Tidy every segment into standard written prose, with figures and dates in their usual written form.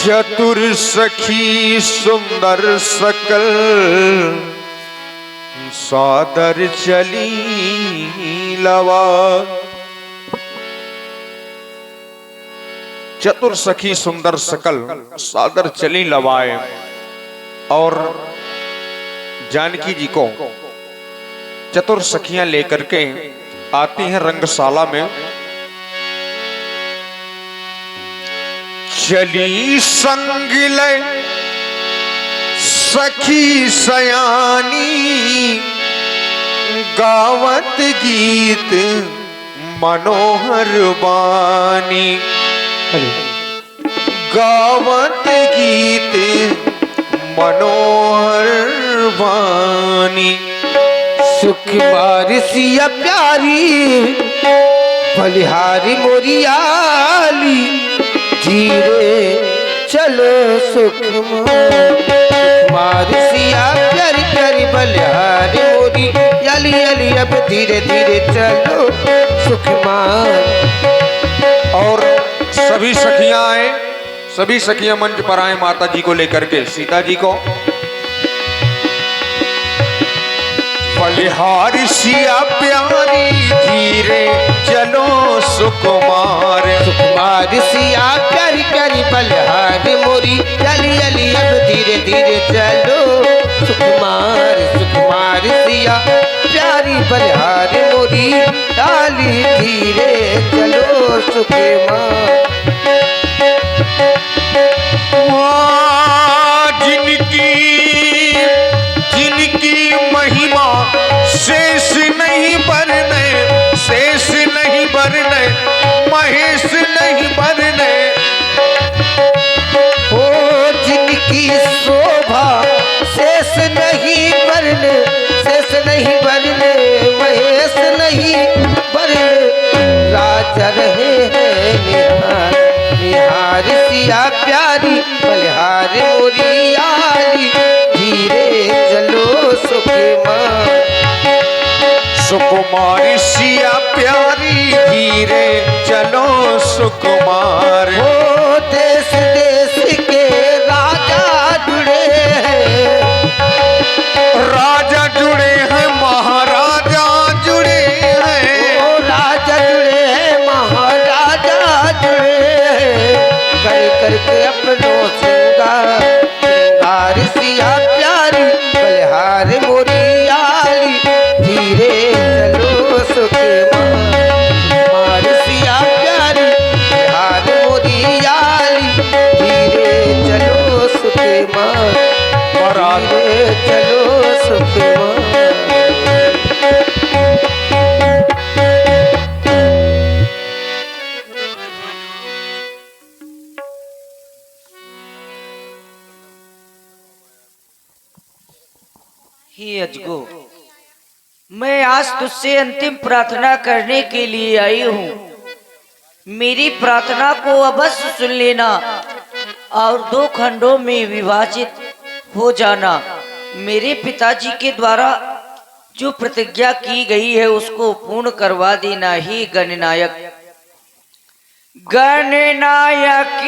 चतुर सखी सुंदर सकल सादर चली लवा। चतुर सखी सुंदर सकल सादर चली लवाए। और जानकी जी को चतुर सखियां लेकर के आती हैं रंगशाला में। चली संग लय सखी सयानी गावत गीत मनोहर बानी। गावत गीत मनोहर बानी। सुख बारिशिया प्यारी बलिहारी मोरियाली धीरे चलो सुख बारिशिया प्यारी प्यारी बलिहारी मोरी याली याली अब धीरे धीरे चलो सुख और सभी सखियां आए, सभी सखियां मंच पर आए माता जी को लेकर के। सीता जी को बलिहारी सिया प्यारी धीरे चलो सुकुमार। सुकुमार सिया प्यारी प्यारी बलिहारी मोरी चली चली अब धीरे धीरे चलो सुकुमार। सुकुमार सिया प्यारी बलिहारी मोरी डाली धीरे चलो सुकुमार। जिनकी महिमा शेष नहीं बरने, शेष नहीं बरने, महेश नहीं बरने। ओ जिनकी शोभा शेष नहीं बरने, शेष नहीं बरने, महेश नहीं बरने। राजा रहे हैं निहार निहार सिया प्यारी बलिहारी मोरी आली धीरे चलो सुकुमार। सुकुमारी सिया प्यारी धीरे चलो सुकुमार। ओ देश देश के राजा जुड़े हैं, राजा जुड़े हैं, महाराजा जुड़े हैं। ओ राजा जुड़े हैं, महाराजा जुड़े हैं। कर करके अपनों श्रृंगार श्रृंगार सिया प्यारी बलिहारी मोरी आली धीरे चलो सुकुमार। सुकुमार सिया प्यारी बलिहारी मोरी आली धीरे चलो सुकुमार। धीरे चलो सुकुमार। हे अजगो, मैं आज तुझसे अंतिम प्रार्थना करने के लिए आई हूँ। मेरी प्रार्थना को अवश्य सुन लेना और 2 खंडों में विभाजित हो जाना। मेरे पिताजी के द्वारा जो प्रतिज्ञा की गई है उसको पूर्ण करवा देना। ही गणनायक गणनायक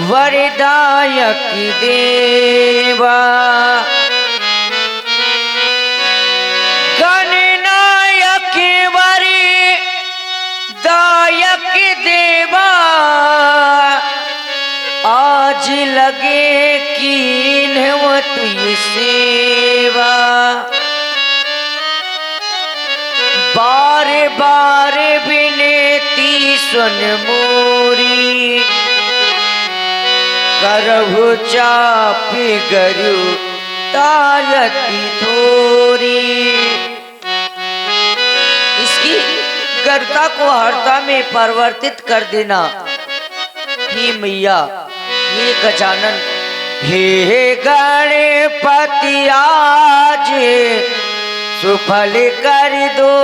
वरदायक देवा। गणनायक वरदायक देवा। आज लगे कीन्ह तुझ सेवा। बार बार विनती सुन मोरी करहु चाप गरु तायती थोरी। इसकी गर्ता को हर्ता में परिवर्तित कर देना। हे मैया, हे गजानन, हे गणपति आज सुफल कर दो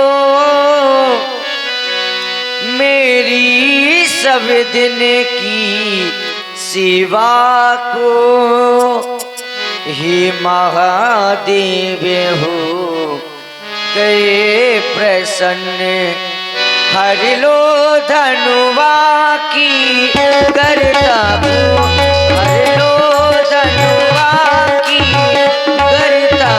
मेरी सब दिन की सेवा को। हे महादेव हो गए प्रसन्न हर लो धनुआ की करता हूँ, हर लो धनुआ की करता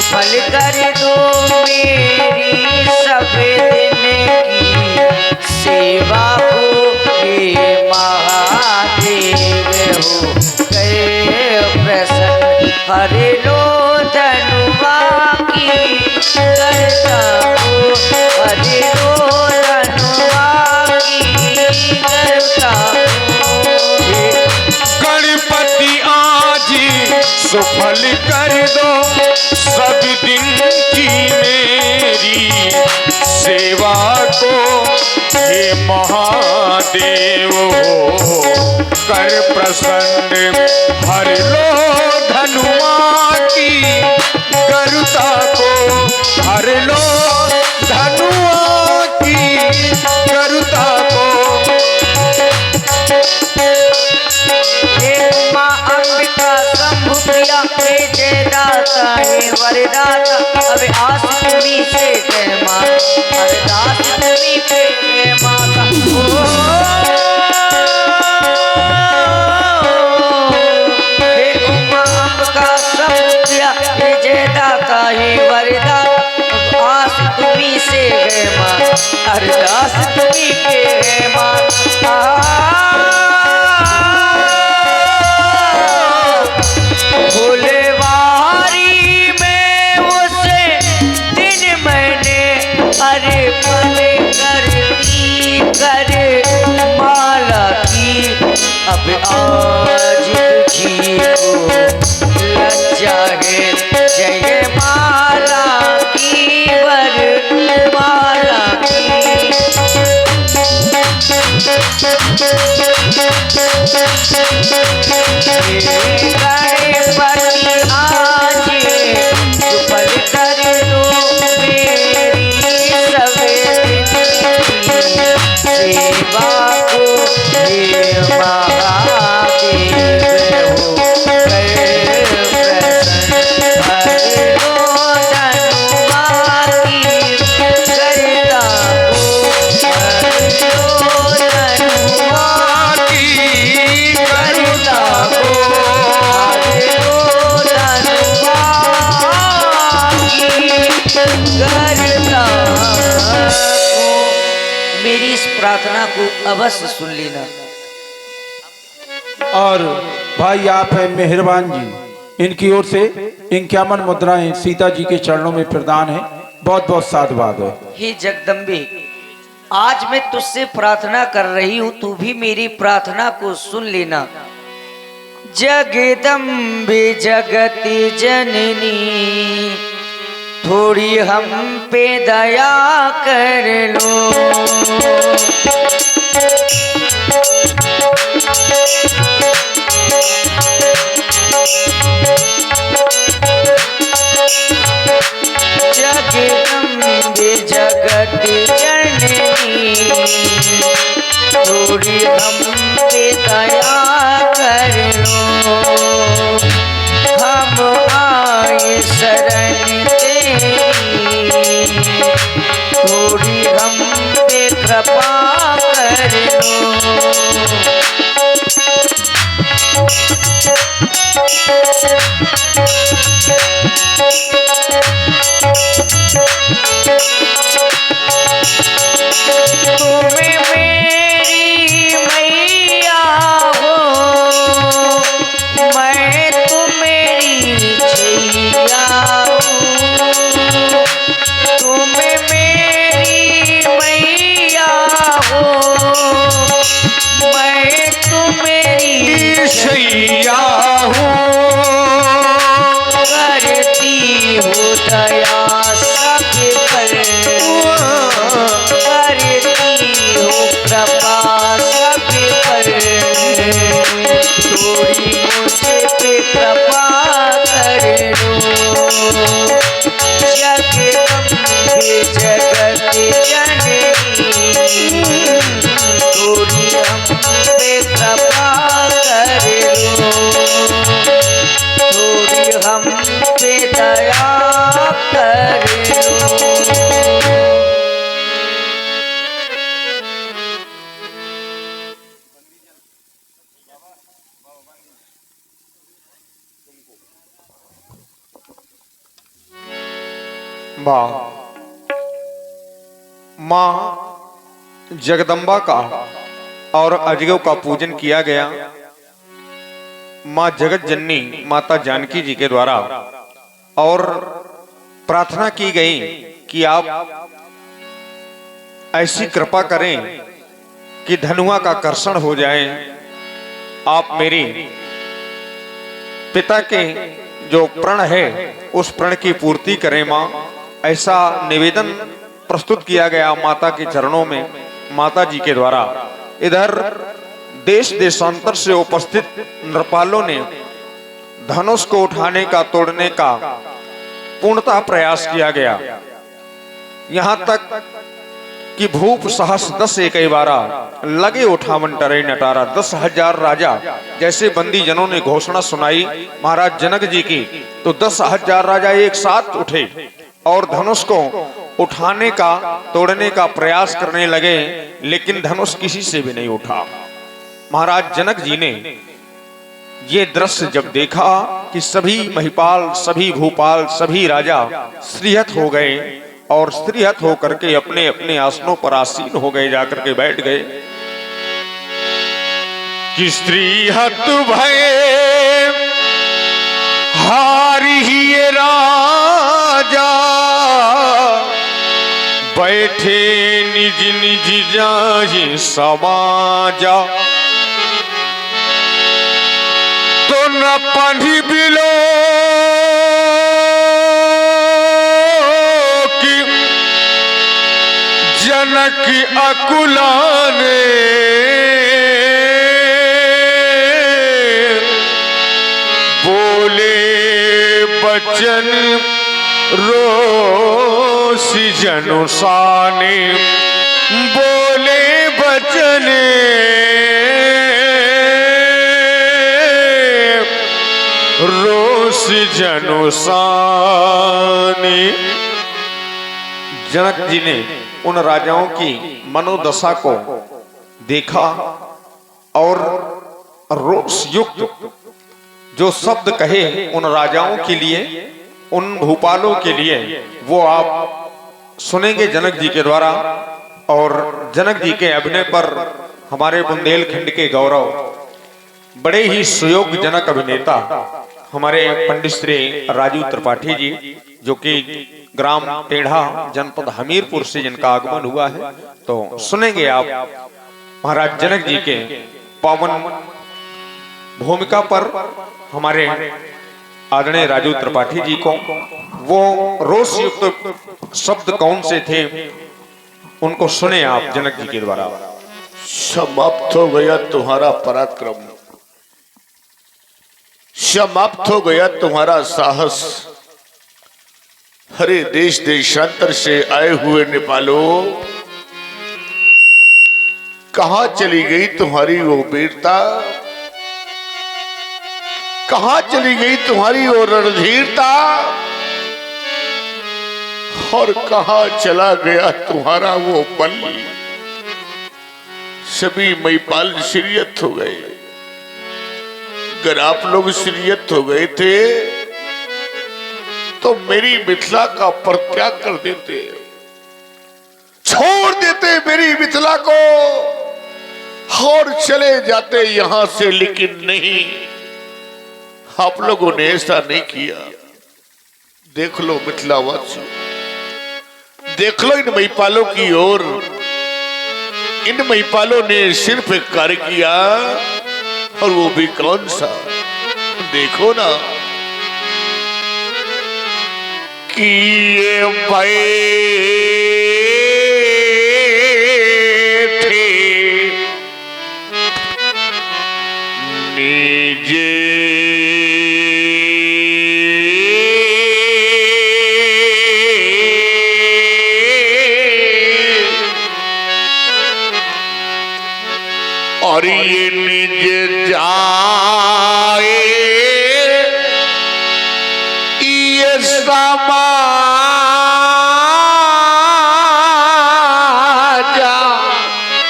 फल कर दो मेरी सब दिन की सेवा हो, हे महादेव हो गए प्रसन्न। हरे लो धनुआ की करता हो, हरे लो धनुआ की करता हो। गणपति आज सुफल कर दो सब दिन की मेरी सेवा को, हे महादेव हो कर प्रसन्न। हर लो धनुआ की गरुता को, हर लो धनुआ की गरुता को। माँ अंबिका शंभु प्रिया हे जय दाता हे वरदाता, अब आस तुम्ही से जय माता, अरदास तुम्ही पे जय माता। हे उमा अंबिका शंभु प्रिया हे जय दाता हे वरदाता, अब आस तुम्ही से जय माता, अरदास तुम्ही पे जय माता। भोलेवारी में उसे दिन मैंने अरे पले करती कर माला की, अब आज तुझी को लज्जा है जय माला की वर माला की। गणपति आज सुफल कर दो मेरी सब दिन की सेवा को, हे महादेव हो गए प्रसन्न। हर लो धनुआ की करता हो, हर लो धनुआ की करता हो, हर लो धनुआ की करता हो। मेरी इस प्रार्थना को अवश्य सुन लेना। और भाई आप हैं मेहरबान जी, इनकी ओर से 51 मुद्राएं सीता जी के चरणों में प्रदान है। बहुत बहुत साधुवाद है। हे जगदम्बे, आज मैं तुझसे प्रार्थना कर रही हूँ, तू भी मेरी प्रार्थना को सुन लेना। जगदम्बे जगति जननी, थोड़ी हम पे दया कर लो। जगदम्बे जगति जननी, थोड़ी हम पे दया कर लो। हम आए शरण तेरी, थोड़ी हम पे कृपा कर लो। तुम्हें मेरी मैया हो, मैं तुम्हेरी छैया हूँ। तुम्हें मेरी मैया हो, मैं तुम्हेरी छैया हूँ। करती वाह, माँ जगदम्बा का और अजगव का पूजन किया गया। माँ जगत जननी माता जानकी जी के द्वारा और प्रार्थना की गई कि आप ऐसी कृपा करें कि धनुआ का कर्षण हो जाए, आप मेरी पिता के जो प्रण है उस प्रण की पूर्ति करें माँ। ऐसा निवेदन प्रस्तुत किया गया माता के चरणों में माता जी के द्वारा। इधर देश देशांतर से उपस्थित नृपालों ने धनुष को उठाने का, तोड़ने का पूर्णतः प्रयास किया गया। यहां तक कि भूप सहस 10 एक बारा लगे उठावन टरे नटारा। 10,000 राजा जैसे बंदी जनों ने घोषणा सुनाई महाराज जनक जी की, तो 10,000 राजा एक साथ उठे और धनुष को उठाने का, तोड़ने का प्रयास करने लगे, लेकिन धनुष किसी से भी नहीं उठा। महाराज जनक जी ने ये दृश्य जब देखा कि सभी महिपाल, सभी भूपाल, सभी राजा श्रीहत हो गए और श्रीहत होकर के अपने अपने आसनों पर आसीन हो गए, जाकर के बैठ गए कि श्रीहत भये हारी ही राजा, बैठे निज निज जाहि समाजा। तो न पढ़ी बिलो कि जनक अकुलाने, बोले बचन रोसी जनुसाने, बोले बचन रोस जनुसाने। जनक जी ने उन राजाओं की मनोदशा को देखा और रोष युक्त जो शब्द कहे उन राजाओं के लिए, उन भूपालों के लिए, वो आप सुनेंगे जनक जी के द्वारा। और जनक जी के अभिनय पर हमारे बुंदेलखंड के गौरव, बड़े ही सुयोग्यजनक अभिनेता हमारे पंडित श्री राजू त्रिपाठी जी, जो कि ग्राम टेढ़ा जनपद हमीरपुर से जिनका आगमन हुआ है, तो सुनेंगे आप महाराज जनक जी के पावन भूमिका पर हमारे आदरणीय राजू त्रिपाठी जी को। वो रोष युक्त शब्द कौन से थे उनको सुने आप जनक जी के द्वारा। समाप्त हो गया तुम्हारा पराक्रम, समाप्त हो गया तुम्हारा साहस। हरे देश देशांतर से आए हुए नेपालों, कहां चली गई तुम्हारी वो वीरता, कहां चली गई तुम्हारी वो रणधीरता, और कहां चला गया तुम्हारा वो बल। सभी महिपाल शिरियत हो गए। अगर आप लोग शिरियत हो गए थे तो मेरी मिथिला का परित्याग कर देते, छोड़ देते मेरी मिथिला को और चले जाते यहां से। लेकिन नहीं, आप लोगों ने ऐसा नहीं किया। देख लो मिथिला वासियों, देख लो इन महिपालों की ओर। इन महिपालों ने सिर्फ एक कार्य किया, और वो भी कौन सा, देखो ना, कि ये बैठे निजे और ये निज जाए ये समाजा।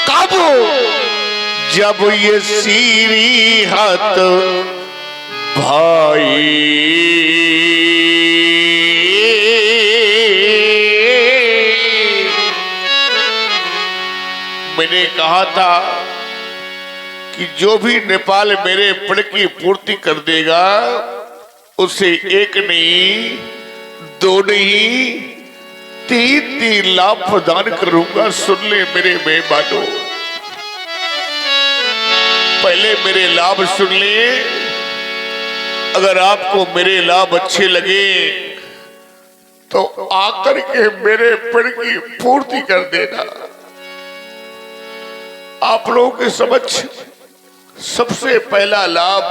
कब? जब ये सीरीहत भाई मैंने कहा था कि जो भी नेपाल मेरे पड़ की पूर्ति कर देगा उसे एक नहीं, दो नहीं, 3 लाभ प्रदान करूंगा। सुन ले मेरे मेहमानों, पहले मेरे लाभ सुन ले। अगर आपको मेरे लाभ अच्छे लगे तो आकर के मेरे पेड़ की पूर्ति कर देना। आप लोगों के समक्ष सबसे पहला लाभ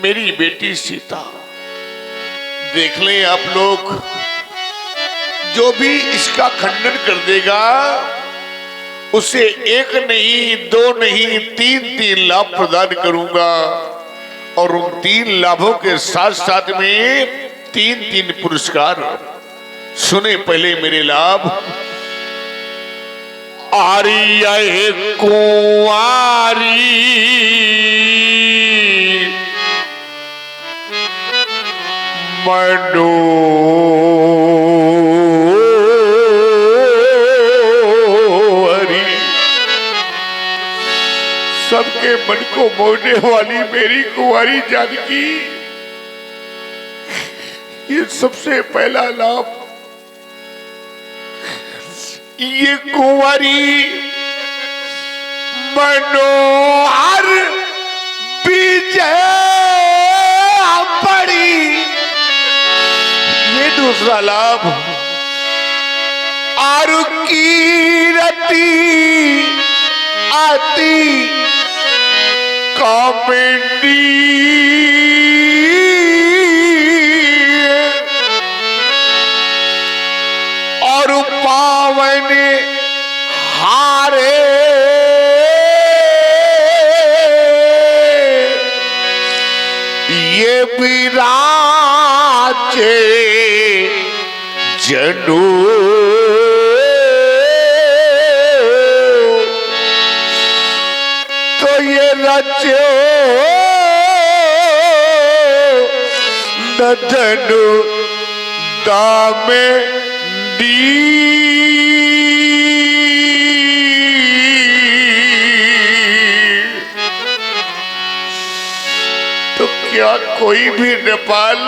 मेरी बेटी सीता। देख लें आप लोग, जो भी इसका खंडन कर देगा उसे एक नहीं, दो नहीं, 3 लाभ प्रदान करूंगा। और उन 3 लाभों के साथ साथ में 3 पुरस्कार। सुने पहले मेरे लाभ। आर्य कुंवारी मनोहरी, सबके मन को मोहने वाली मेरी कुंवारी जानकी, ये सबसे पहला लाभ। ये कुंवारी मनोहर विजय पड़ी, ये दूसरा लाभ। आरु कीरती आती कॉमेडी, और पावन हारे ये विराजे जनू। तो ये रचो नदनु दामे तो क्या कोई भी नेपाल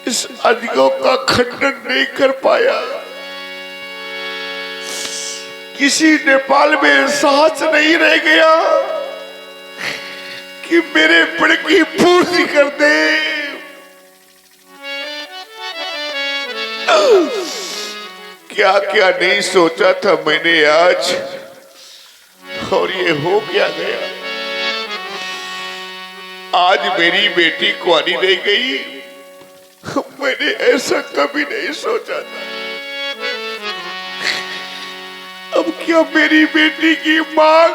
इस अधिकों का खंडन नहीं कर पाया? किसी नेपाल में साहस नहीं रह गया कि मेरे पेड़ की पूर्ति कर दे। क्या क्या नहीं सोचा था मैंने आज, और ये हो क्या गया। आज मेरी बेटी कुंवारी रह गई, मैंने ऐसा कभी नहीं सोचा था। अब क्या मेरी बेटी की मांग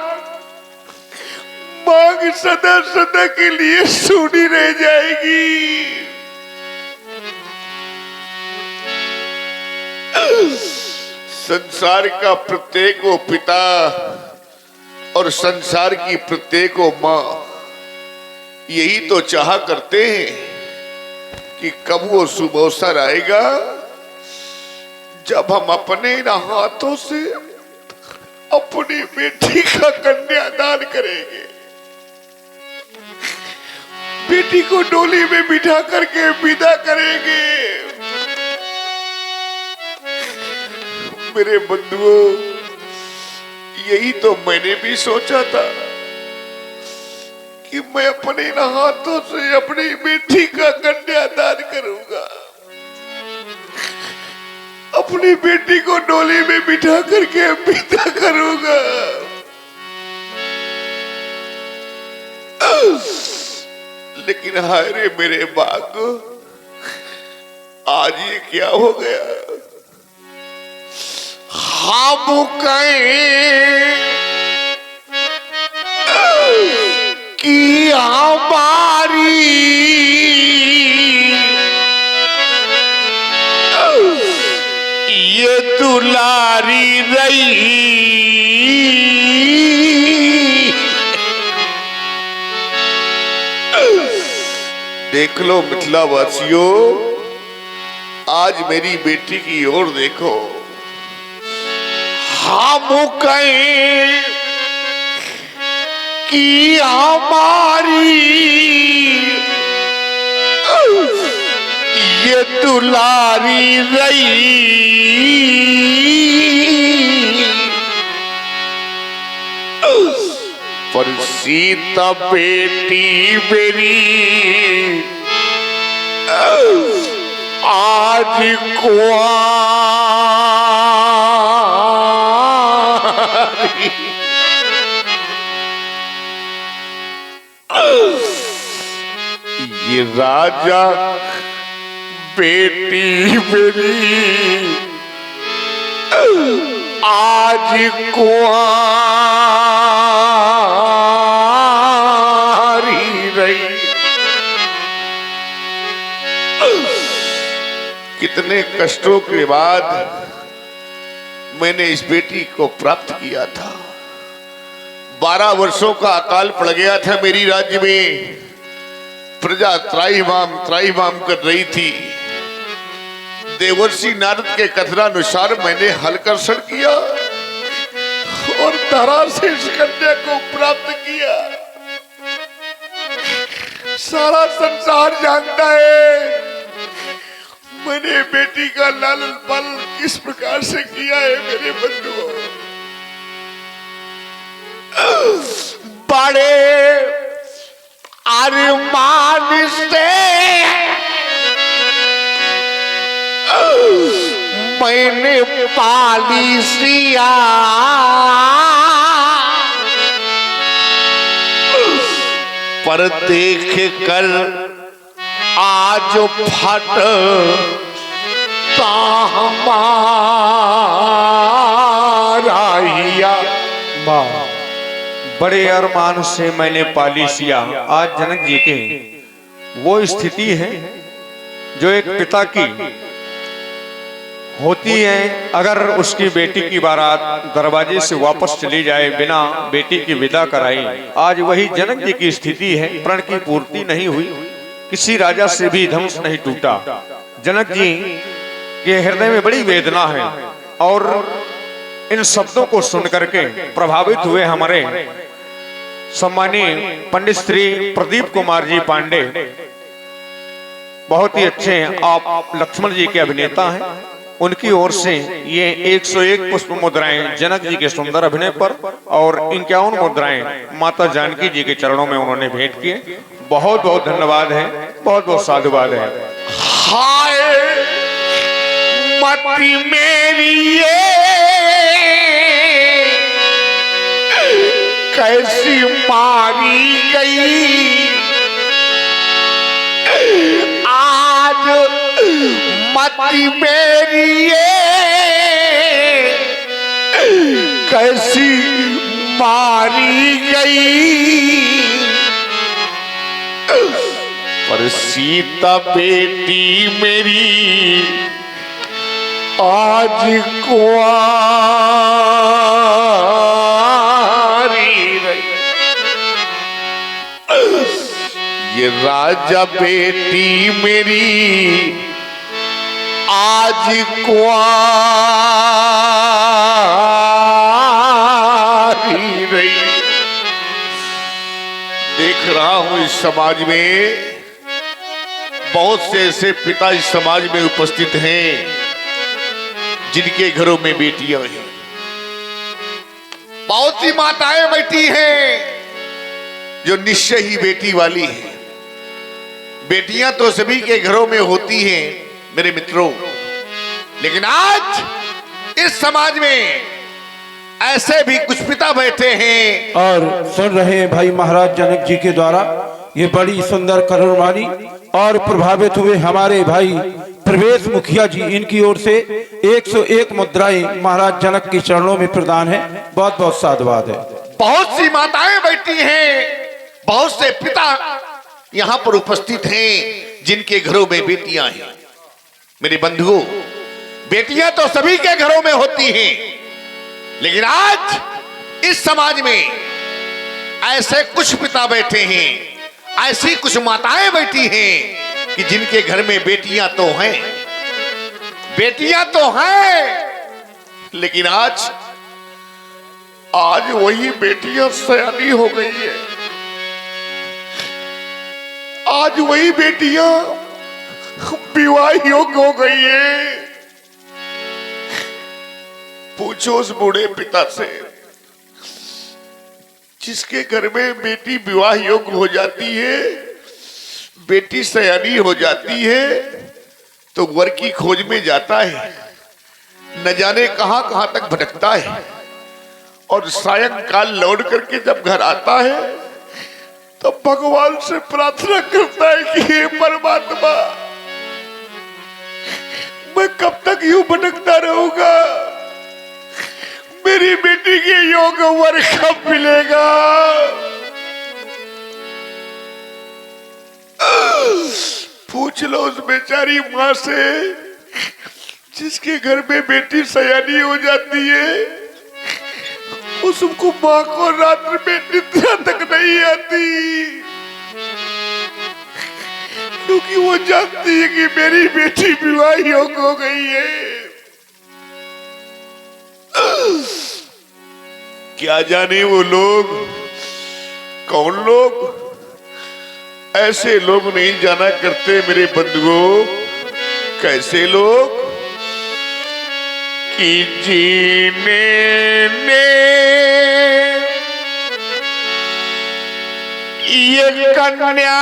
सदा सदा के लिए सुनी रह जाएगी। संसार का प्रत्येक वो पिता और संसार की प्रत्येक वो माँ यही तो चाहा करते हैं कि कब वो शुभ अवसर आएगा जब हम अपने हाथों से अपनी बेटी का कन्यादान करेंगे। बेटी को डोली में बिठा करके विदा करेंगे। मेरे बंधुओं, यही तो मैंने भी सोचा था कि मैं अपने हाथों से अपनी बेटी का कन्यादान करूंगा, अपनी बेटी को डोली में बिठा करके विदा करूंगा। लेकिन हाय रे मेरे भाग्य, आज ये क्या हो गया। हम कहें कि हमारी ये दुलारी रही, देख लो मिथिला वासियों, आज मेरी बेटी की ओर देखो। हम कहें कि हमारी ये दुलारी रही, पर सीता बेटी मेरी आज कुंवारी। ये राजा बेटी मेरी आज कुंवारी रही। कितने कष्टों के बाद मैंने इस बेटी को प्राप्त किया था। 12 वर्षों का अकाल पड़ गया था मेरी राज्य में। प्रजा त्राईमाम कर रही थी। देवर्षि नारद के कथनानुसार मैंने हलकर्षण किया और धरा से इस कन्या को प्राप्त किया। सारा संसार जानता है मैंने बेटी का लालन पालन किस प्रकार से किया है। मेरे बंधुओं, बड़े अरमान से मैंने पाली सिया, पर देख कर आज फट हमारा हिया। बड़े अरमान से मैंने पाली सिया। आज जनक जी के वो स्थिति है जो एक पिता की होती है। अगर उसकी बेटी की बारात दरवाजे से वापस चली जाए बिना बेटी की विदा कराई, आज वही जनक जी की स्थिति है। प्रण की पूर्ति नहीं हुई, किसी राजा से भी धनुष नहीं टूटा। जनक जी के हृदय में बड़ी वेदना है और इन शब्दों को सुन करके प्रभावित हुए हमारे सम्मानीय पंडित श्री प्रदीप कुमार जी पांडे। बहुत ही अच्छे आप लक्ष्मण जी के अभिनेता हैं। उनकी ओर से ये 101 पुष्प मुद्राएं जनक जी के सुंदर अभिनय पर और 51 मुद्राएं माता जानकी जी के चरणों में उन्होंने भेंट किए। बहुत बहुत धन्यवाद है, बहुत बहुत साधुवाद है। हाय मती मेरी ये कैसी मारी गई, आज मती मेरी ये कैसी मारी गई, पर सीता बेटी मेरी आज कुंवारी रही। ये राजा बेटी मेरी आज कुंवारी रही। देख रहा हूं इस समाज में बहुत से ऐसे पिता इस समाज में उपस्थित हैं जिनके घरों में बेटियां हैं। बहुत सी माताएं बैठी हैं जो निश्चय ही बेटी वाली हैं। बेटियां तो सभी के घरों में होती हैं मेरे मित्रों, लेकिन आज इस समाज में ऐसे भी कुछ पिता बैठे हैं। और सुन रहे हैं भाई महाराज जनक जी के द्वारा ये बड़ी सुंदर करुणवाणी और प्रभावित हुए हमारे भाई प्रवेश मुखिया जी। इनकी ओर से 101 मुद्राएं महाराज जनक के चरणों में प्रदान है। बहुत बहुत साधुवाद है। बहुत सी माताएं बैठी हैं, बहुत से पिता यहाँ पर उपस्थित हैं जिनके घरों में बेटियां हैं। मेरे बंधुओं, बेटियां तो सभी के घरों में होती हैं, लेकिन आज इस समाज में ऐसे कुछ पिता बैठे हैं, ऐसी कुछ माताएं बैठी हैं कि जिनके घर में बेटियां तो हैं, बेटियां तो हैं, लेकिन आज आज वही बेटियां सयानी हो गई है, आज वही बेटियां विवाह योग्य हो गई है। पूछो उस बूढ़े पिता से, जिसके घर में बेटी विवाह योग्य हो जाती है, बेटी सयानी हो जाती है, तो वर की खोज में जाता है, न जाने कहां कहां तक भटकता है, और सायंकाल लौट करके जब घर आता है तो भगवान से प्रार्थना करता है कि हे परमात्मा, मैं कब तक यूं भटकता रहूंगा, मेरी बेटी के योग्य वर कब मिलेगा। पूछ लो उस बेचारी माँ से, जिसके घर में बेटी सयानी हो जाती है, उसको माँ को रात्र में निद्रा तक नहीं आती, क्योंकि वो जानती है कि मेरी बेटी विवाह योग्य हो गई है। क्या जाने वो लोग, कौन लोग, ऐसे लोग नहीं जाना करते मेरे बंधुओं। कैसे लोग कि जीने ने ये कन्या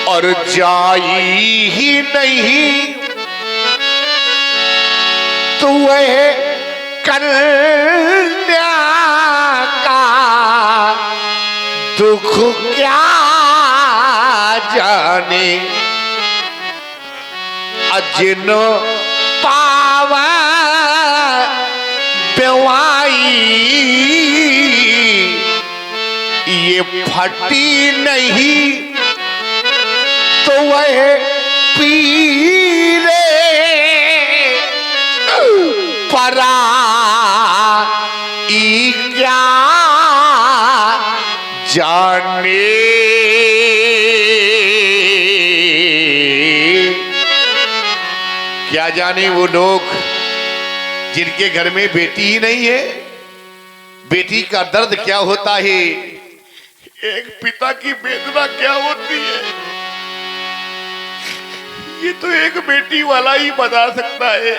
और जाई ही नहीं, तो वह कन्या का दुख क्या जाने, अजिन पावा बेवाई ये फटी नहीं, तो वह पीरे परा ई क्या जाने। क्या जाने वो लोग जिनके घर में बेटी ही नहीं है, बेटी का दर्द क्या होता है, एक पिता की वेदना क्या होती है, ये तो एक बेटी वाला ही बता सकता है।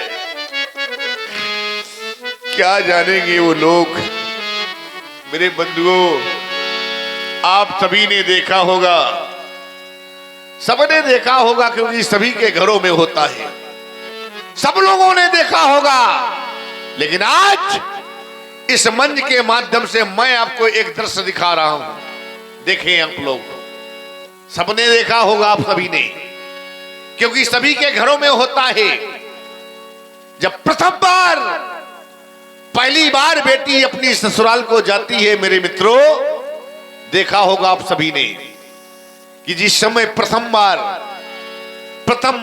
क्या जानेंगे वो लोग। मेरे बंधुओं, आप सभी ने देखा होगा, सबने देखा होगा, क्योंकि सभी के घरों में होता है, सब लोगों ने देखा होगा। लेकिन आज इस मंच के माध्यम से मैं आपको एक दृश्य दिखा रहा हूं। देखें आप लोग, सबने देखा होगा, आप सभी ने, क्योंकि सभी के घरों में होता है। जब प्रथम बार, पहली बार बेटी अपनी ससुराल को जाती है, मेरे मित्रों, देखा होगा आप सभी ने कि जिस समय प्रथम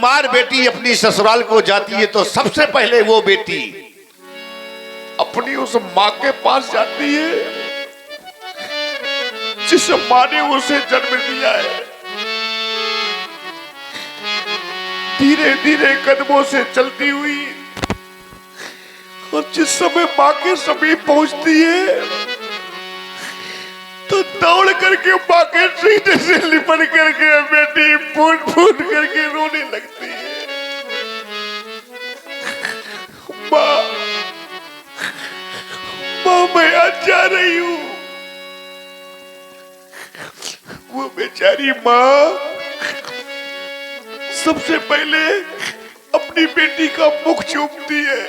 बार बेटी अपनी ससुराल को जाती है, तो सबसे पहले वो बेटी अपनी उस मां के पास जाती है जिस मां ने उसे जन्म दिया है। धीरे धीरे कदमों से चलती हुई, और जिस समय मां के समीप पहुंचती है, तो दौड़ करके मां के सीने से लिपट करके बेटी फूट फूट करके रोने लगती है। मां, मैं आज जा रही हूं। वो बेचारी मां सबसे पहले अपनी बेटी का मुख चूमती है,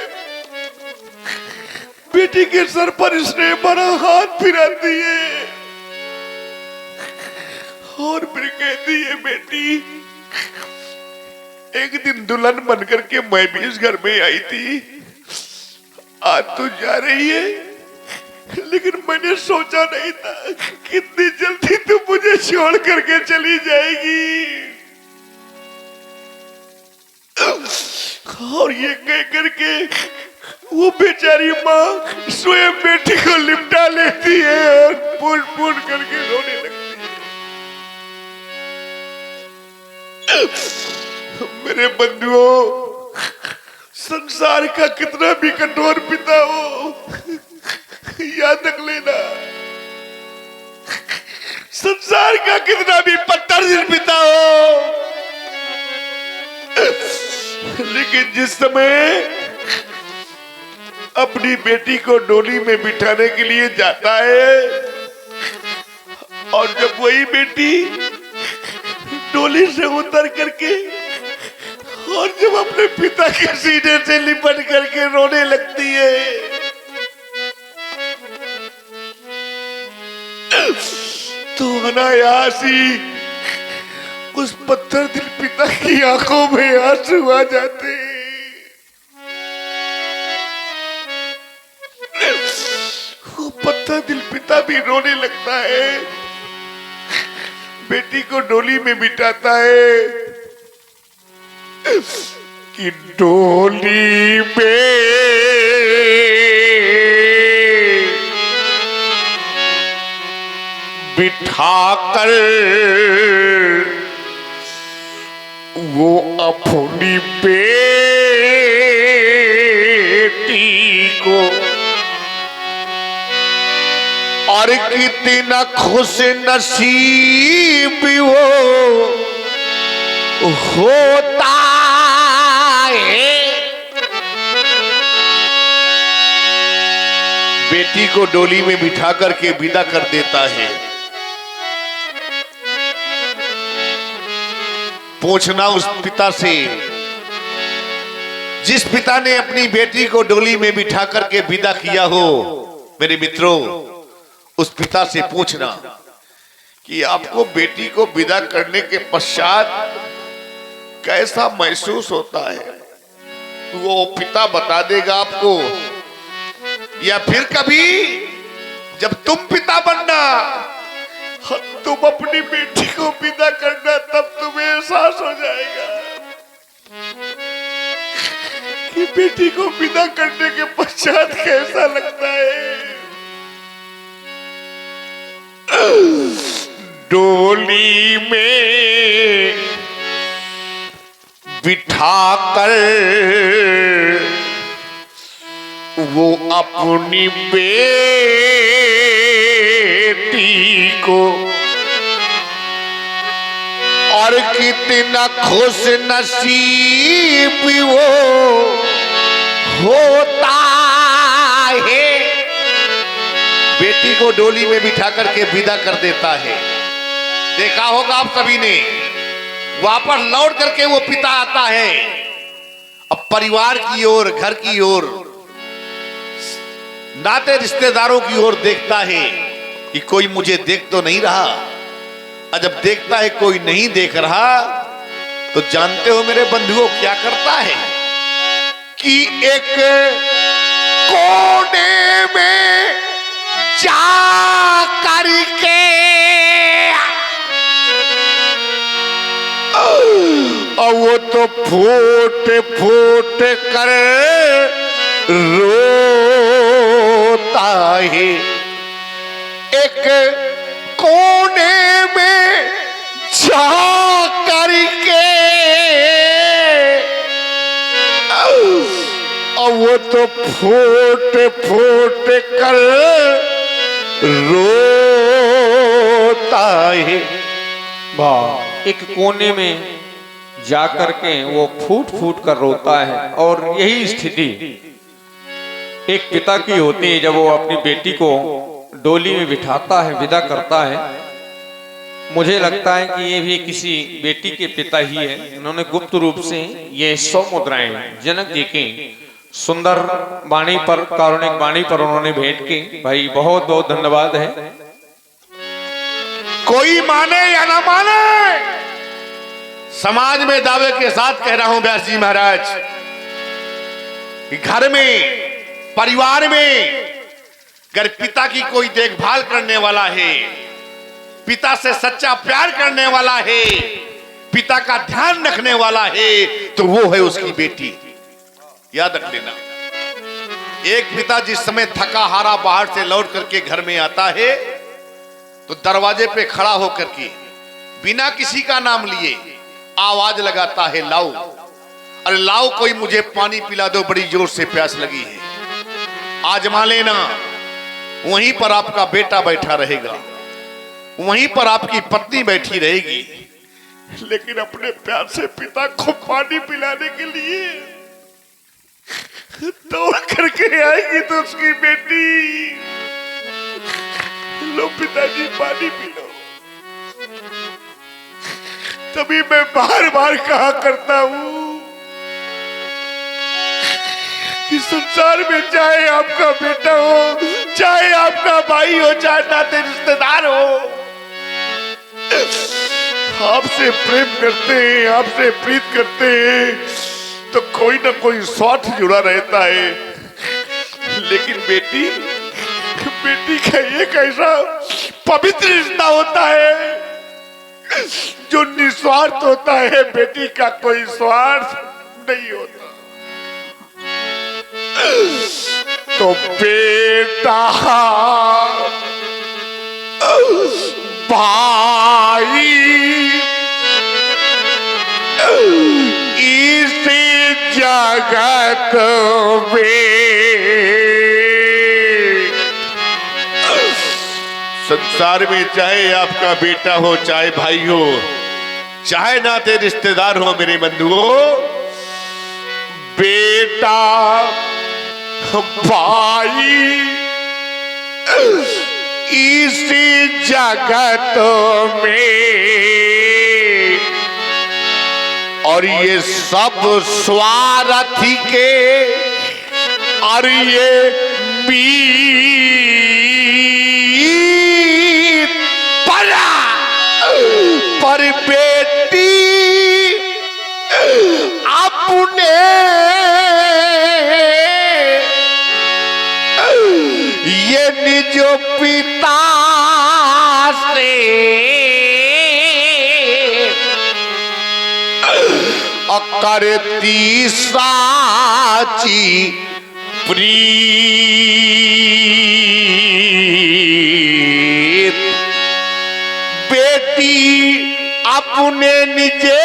बेटी के सर पर स्नेह भरा हाथ फिराती है, और फिर कहती है, बेटी, एक दिन दुल्हन बन करके मैं भी इस घर में आई थी, आज तो जा रही है, लेकिन मैंने सोचा नहीं था कितनी जल्दी तू मुझे छोड़ करके चली जाएगी। और ये कह करके वो बेचारी माँ स्वयं बेटी को लिपटा लेती है और फूट फूट करके रोने लगती है। मेरे बंधुओं, संसार का कितना भी कठोर पिता हो, याद रख लेना, संसार का कितना भी पत्थर दिल पिता हो, लेकिन जिस समय अपनी बेटी को डोली में बिठाने के लिए जाता है और जब वही बेटी डोली से उतर करके और जब अपने पिता के सीने से लिपट करके रोने लगती है, तो अनायास ही उस पत्थर दिल पिता की आंखों में आंसू आ जाते हैं। वो पत्थर दिल पिता भी रोने लगता है, बेटी को डोली में बिठाता है कि डोली में बिठाकर वो अपनी बेटी को और कितना खुश नसीब वो होता है। बेटी को डोली में बिठा करके विदा कर देता है। पूछना उस पिता से, जिस पिता ने अपनी बेटी को डोली में बिठा करके विदा किया हो, मेरे मित्रों, उस पिता से पूछना कि आपको बेटी को विदा करने के पश्चात कैसा महसूस होता है। वो पिता बता देगा आपको। या फिर कभी जब तुम पिता बनना, तुम अपनी बेटी को विदा करना, तब तुम्हें एहसास हो जाएगा कि बेटी को विदा करने के पश्चात कैसा लगता है। डोली में बिठाकर वो अपनी बेटी को और कितना खुश नसीब वो होता है। बेटी को डोली में बिठा करके विदा कर देता है। देखा होगा आप सभी ने, वापस लौट करके वो पिता आता है, अब परिवार की ओर, घर की ओर, नाते रिश्तेदारों की ओर देखता है कि कोई मुझे देख तो नहीं रहा। और जब देखता है कोई नहीं देख रहा, तो जानते हो मेरे बंधुओं क्या करता है कि एक कोने में जा करके और वो तो फूट फूट कर रोता है। एक कोने में जा करके और वो तो फूट फूट कर रोता है। वाह, एक कोने में जाकर के वो फूट फूट कर रोता है। और यही स्थिति एक पिता की होती है जब वो अपनी बेटी को डोली में बिठाता है, विदा करता है। मुझे लगता है कि ये भी किसी बेटी के पिता ही है। उन्होंने गुप्त रूप से ये 100 मुद्राएं जनक जी की सुंदर वाणी पर, कारुणिक वाणी पर उन्होंने भेंट की। भाई बहुत बहुत धन्यवाद है। कोई माने या ना माने, समाज में दावे के साथ कह रहा हूं व्यास जी महाराज कि घर में, परिवार में अगर पिता की कोई देखभाल करने वाला है, पिता से सच्चा प्यार करने वाला है, पिता का ध्यान रखने वाला है, तो वो है उसकी बेटी। याद रख लेना। एक पिता जिस समय थका हारा बाहर से लौट करके घर में आता है, तो दरवाजे पे खड़ा होकर के बिना किसी का नाम लिए आवाज लगाता है लाओ, अरे लाओ कोई मुझे पानी पिला दो, बड़ी जोर से प्यास लगी है। आजमा लेना, वहीं पर आपका बेटा बैठा रहेगा, वहीं पर आपकी पत्नी बैठी रहेगी, लेकिन अपने प्यासे पिता को पानी पिलाने के लिए दौड़ करके आएगी तो उसकी बेटी, लो पिताजी पानी पी लो। तभी मैं बार बार कहा करता हूं कि संसार में चाहे आपका बेटा हो, चाहे आपका भाई हो, चाहे नाते रिश्तेदार हो, आपसे प्रेम करते हैं, आपसे प्रीत करते हैं तो कोई ना कोई स्वार्थ जुड़ा रहता है। लेकिन बेटी का एक ऐसा पवित्र रिश्ता होता है जो निस्वार्थ होता है। बेटी का कोई स्वार्थ नहीं होता। तो बेटा भाई इस जगत में, संसार में चाहे आपका बेटा हो, चाहे भाई हो, चाहे नाते रिश्तेदार हो, मेरे बंधुओं, बेटा भाई इस जगत में, और ये सब स्वार्थी के, और ये पर बेटी अपने ये निज पिता से करती साची प्रीत। बेटी अपने निजे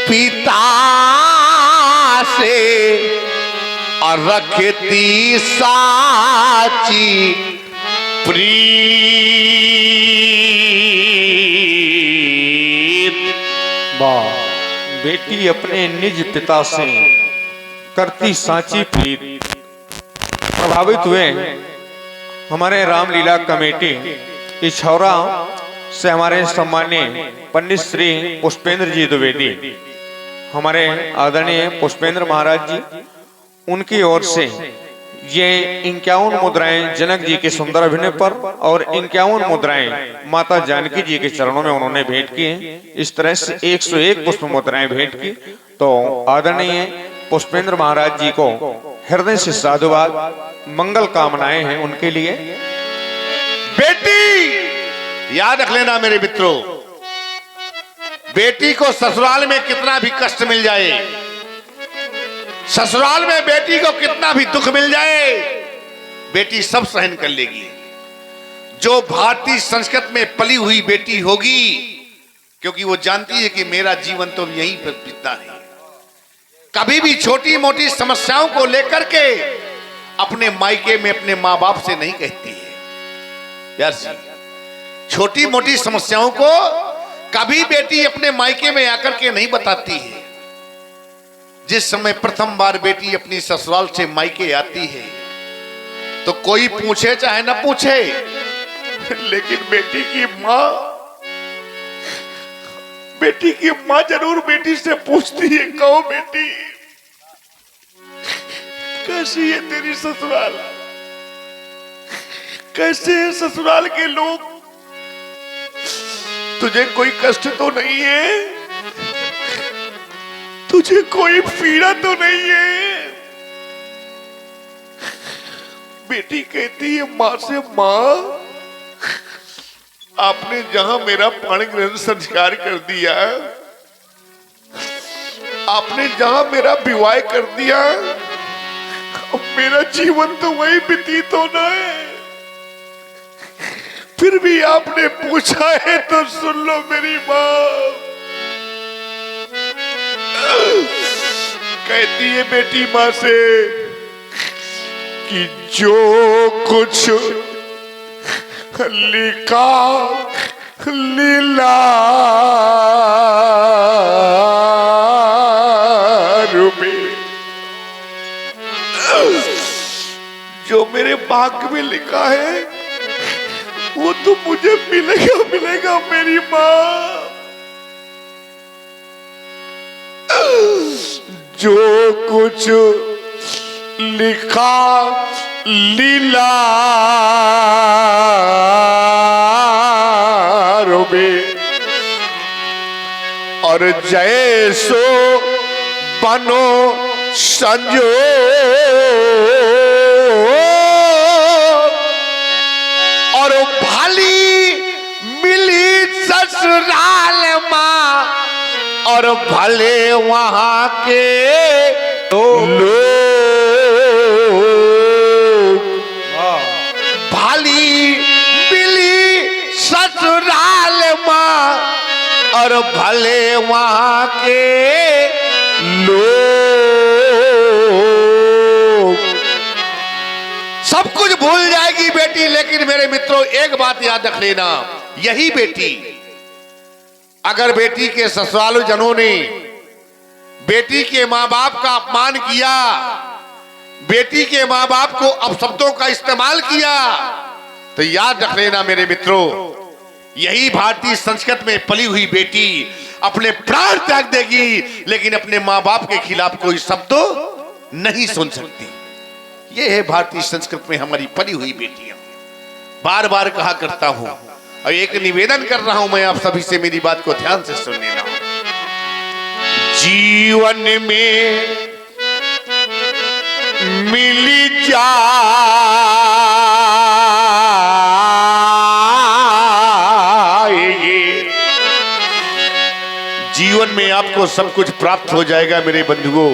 पिता से और रखती साची प्रीत। बेटी अपने निज पिता से करती साची प्रीत। प्रभावित हुए हमारे रामलीला कमेटी इछौरा से हमारे सम्मानीय पंडित श्री पुष्पेंद्र जी द्विवेदी, हमारे आदरणीय पुष्पेंद्र महाराज जी, उनकी ओर से ये 51 मुद्राएं जनक जी के सुंदर अभिनय पर और 51 मुद्राएं माता जानकी जी के चरणों में उन्होंने भेंट की हैं। इस तरह से 101 पुष्प मुद्राएं भेंट की। तो आदरणीय पुष्पेंद्र महाराज जी को हृदय से साधुवाद, मंगल कामनाएं हैं उनके लिए। बेटी याद रख लेना मेरे मित्रों, बेटी को ससुराल में कितना भी कष्ट मिल जाए, ससुराल में बेटी को कितना भी दुख मिल जाए, बेटी सब सहन कर लेगी। जो भारतीय संस्कृति में पली हुई बेटी होगी, क्योंकि वो जानती है कि मेरा जीवन तो यहीं पर बीतता है। कभी भी छोटी मोटी समस्याओं को लेकर के अपने मायके में अपने माँ बाप से नहीं कहती है। यस, छोटी मोटी समस्याओं को कभी बेटी अपने मायके में आकर के नहीं बताती है। जिस समय प्रथम बार बेटी अपनी ससुराल से मायके आती है तो कोई पूछे चाहे ना पूछे, लेकिन बेटी की मां जरूर बेटी से पूछती है, कहो बेटी कैसी है तेरी ससुराल, कैसे है ससुराल के लोग, तुझे कोई कष्ट तो नहीं है, तुझे कोई पीड़ा तो नहीं है। बेटी कहती है मां से, मां आपने जहां मेरा पाणी ग्रहण संस्कार कर दिया, आपने जहां मेरा विवाह कर दिया, अब मेरा जीवन तो वही व्यतीत होना है। फिर भी आपने पूछा है तो सुन लो मेरी माँ। कहती है बेटी माँ से कि जो कुछ लिखा लीला रूपे, जो मेरे भाग्य में लिखा है वो तो मुझे मिलेगा मिलेगा मेरी माँ। जो कुछ लिखा लीला रूपे, और जैसो बनो संजो, और भली मिली ससुराल माँ, और भले वहां के लोग, भली मिली ससुराल माँ, और भले वहां के लोग। सब कुछ भूल जाएगी बेटी, लेकिन मेरे मित्रों एक बात याद रख लेना, यही बेटी अगर बेटी के ससुराल जनों ने बेटी के माँ बाप का अपमान किया, बेटी के माँ बाप को अपशब्दों का इस्तेमाल किया, तो याद रख लेना मेरे मित्रों, यही भारतीय संस्कृति में पली हुई बेटी अपने प्राण त्याग देगी, लेकिन अपने माँ बाप के खिलाफ कोई शब्द नहीं सुन सकती। यह है भारतीय संस्कृति में हमारी पली हुई बेटियां। बार बार कहा करता हूं और एक निवेदन कर रहा हूं मैं आप सभी से, मेरी बात को ध्यान से सुन लेना। जीवन में मिली जाएगी, जीवन में आपको सब कुछ प्राप्त हो जाएगा मेरे बंधुओं,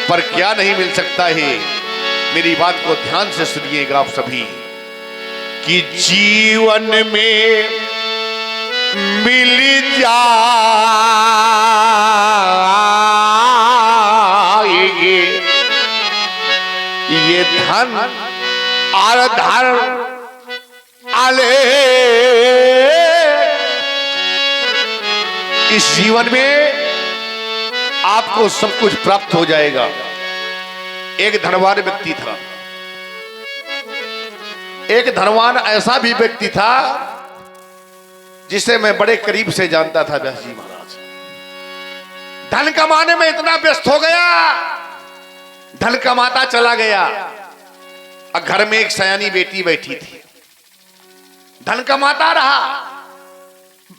पर क्या नहीं मिल सकता है, मेरी बात को ध्यान से सुनिएगा आप सभी, कि जीवन में मिल जाएगी ये धन और धर्म आले, इस जीवन में आपको सब कुछ प्राप्त हो जाएगा। एक धनवान व्यक्ति था, एक धनवान ऐसा भी व्यक्ति था जिसे मैं बड़े करीब से जानता था, व्यास जी महाराज। धन कमाने में इतना व्यस्त हो गया, धन कमाता चला गया, और घर में एक सयानी बेटी बैठी थी। धन कमाता रहा,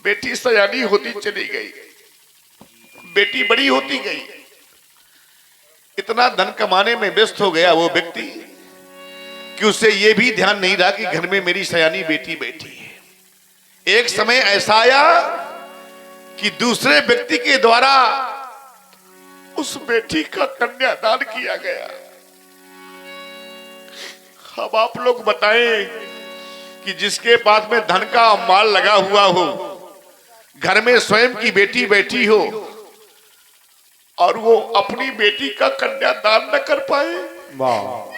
बेटी सयानी होती चली गई, बेटी बड़ी होती गई। इतना धन कमाने में व्यस्त हो गया वो व्यक्ति कि उसे ये भी ध्यान नहीं रहा कि घर में मेरी सयानी बेटी बैठी है। एक समय ऐसा आया कि दूसरे व्यक्ति के द्वारा उस बेटी का कन्यादान किया गया। अब आप लोग बताएं कि जिसके पास में धन का माल लगा हुआ हो, घर में स्वयं की बेटी बैठी हो, और वो अपनी बेटी का कन्यादान न कर पाए,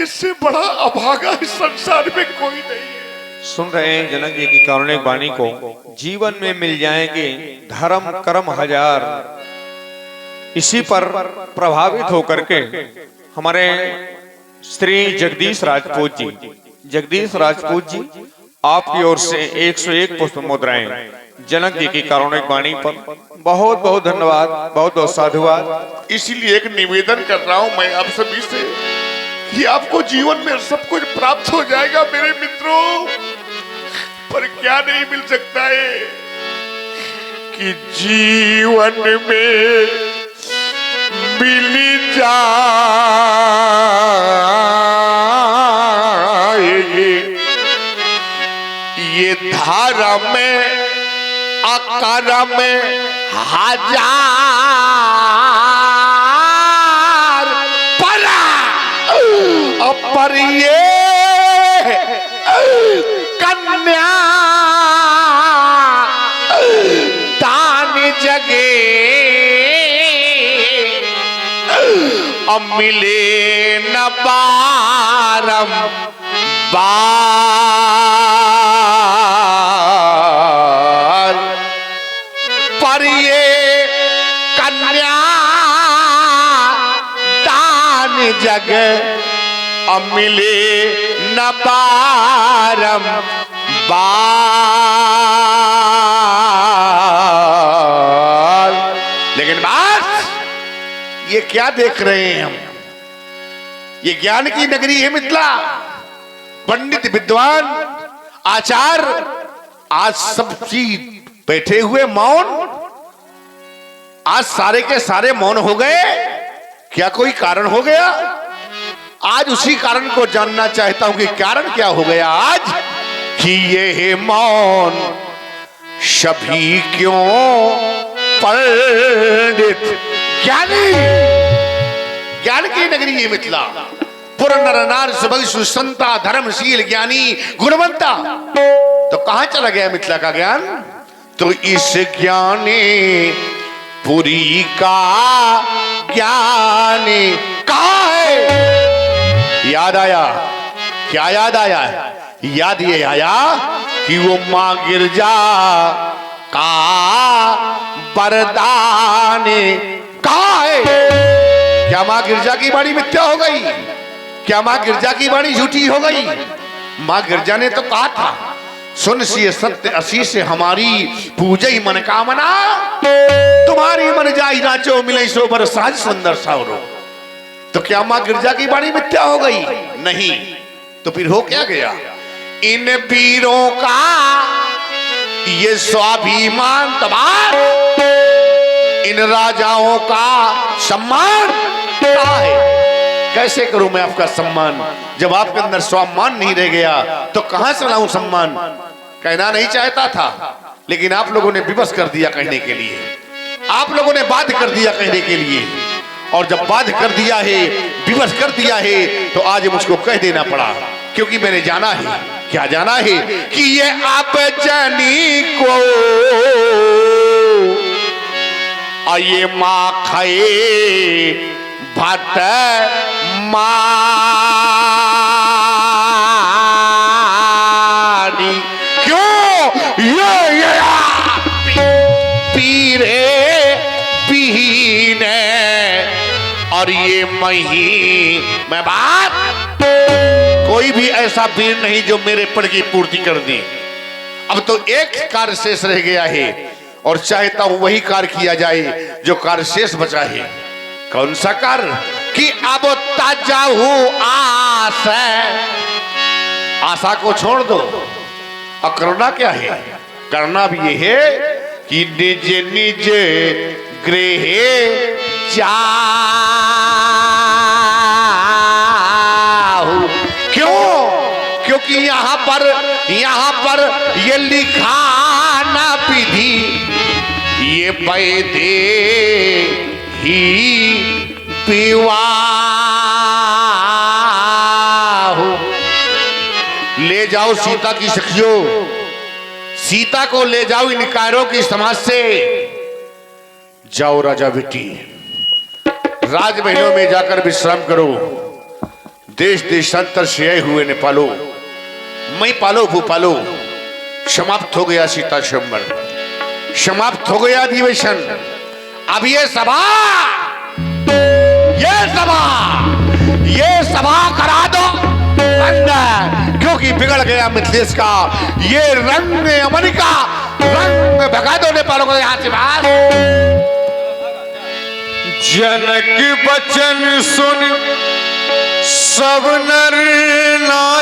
इससे बड़ा अभागा इस संसार में कोई नहीं है। सुन रहे हैं जनक जी की कारुणिक वाणी को। जीवन में मिल जाएंगे धर्म कर्म हजार, इसी पर प्रभावित होकर के हमारे श्री जगदीश राजपूत जी, जगदीश राजपूत जी आपकी ओर से 101 पुष्प मुद्राएं जनक जी की कारुणिक वाणी पर। बहुत बहुत धन्यवाद, बहुत बहुत साधुवाद। इसीलिए एक निवेदन कर रहा हूं मैं आप सभी से कि आपको जीवन में सब कुछ प्राप्त हो जाएगा मेरे मित्रों, पर क्या नहीं मिल सकता है कि जीवन में मिल जाएगी ये धारा में आकार में हजार पर ये कन्या मिले न बारंबार, पर ये कन्या दान जग मिले न बारंबार। लेकिन बात ये क्या देख रहे हैं हम? ये ज्ञान की नगरी है मिथिला। पंडित विद्वान आचार्य आज सब चीज बैठे हुए मौन, आज सारे के सारे मौन हो गए। क्या कोई कारण हो गया? आज उसी कारण को जानना चाहता हूं कि कारण क्या हो गया आज कि ये मौन सभी क्यों पंडित ज्ञानी। ज्ञान की नगरी है मिथिला। पुर नर नार सुभग सुसंता धर्मशील ज्ञानी गुणवंता। तो कहां चला गया मिथिला का ज्ञान? तो इस ज्ञानी पुरी का ज्ञान कहां है? याद आया? क्या याद आया? याद ये आया कि वो मां गिरजा का वरदान कहां है? क्या मां गिरजा की वाणी मिथ्या हो गई? क्या मां गिरजा की वाणी झूठी हो गई? मां गिरजा ने तो कहा था, सुन सी सत्य असी से हमारी पूजई मन कामना, तुम्हारी मन जाई नाचो मिले सो बरसाज सुंदर सावरो। तो क्या मां गिरजा की वाणी मिथ्या हो गई? नहीं। तो फिर हो क्या गया? इन वीरों का ये स्वाभिमान तबार, इन राजाओं का सम्मान क्या है? कैसे करूं मैं आपका सम्मान जब आपके अंदर स्वाभिमान नहीं रह गया? तो कहां से लाऊं सम्मान? कहना नहीं चाहता था, लेकिन आप लोगों ने विवश कर दिया कहने के लिए, आप लोगों ने बाध्य कर दिया कहने के लिए। और जब बाध्य कर दिया है, विवश कर दिया है, तो आज मुझको कह देना पड़ा, क्योंकि मैंने जाना है। क्या जाना है? कि ये आप जनी को ये माँ खाए भट मारी। क्यों? ये पीरे पीने और ये मही मैं बात, कोई भी ऐसा वीर नहीं जो मेरे पद की पूर्ति कर दे। अब तो एक कार्य शेष रह गया है और चाहता हूं वही कार्य किया जाए जो कार्य शेष बचा है। कौन सा कार्य? कि अब ताजा हूं आशा, आशा को छोड़ दो। और करना क्या है? करना भी ये है कि निज निज गृह जाऊं। क्यों? क्योंकि यहां पर ये लिखा ना विधि, ये वैदे ही विवाह। ले जाओ सीता की सखियों, सीता को ले जाओ इन कायरों की समाज से। जाओ राजा बेटी, राजमहलों में जाकर विश्राम करो। देश देशांतर से आए हुए ने पालो, मैं पालो भूपालो। समाप्त हो गया सीता स्वयंवर, समाप्त हो गया अधिवेशन। अब ये सभा करा दो बंद, क्योंकि बिगड़ गया मिथिलेश का ये रंग अमन का रंग। भगा दो नेपालों को यहां से बाहर। जनक बचन सुन सब नर नारी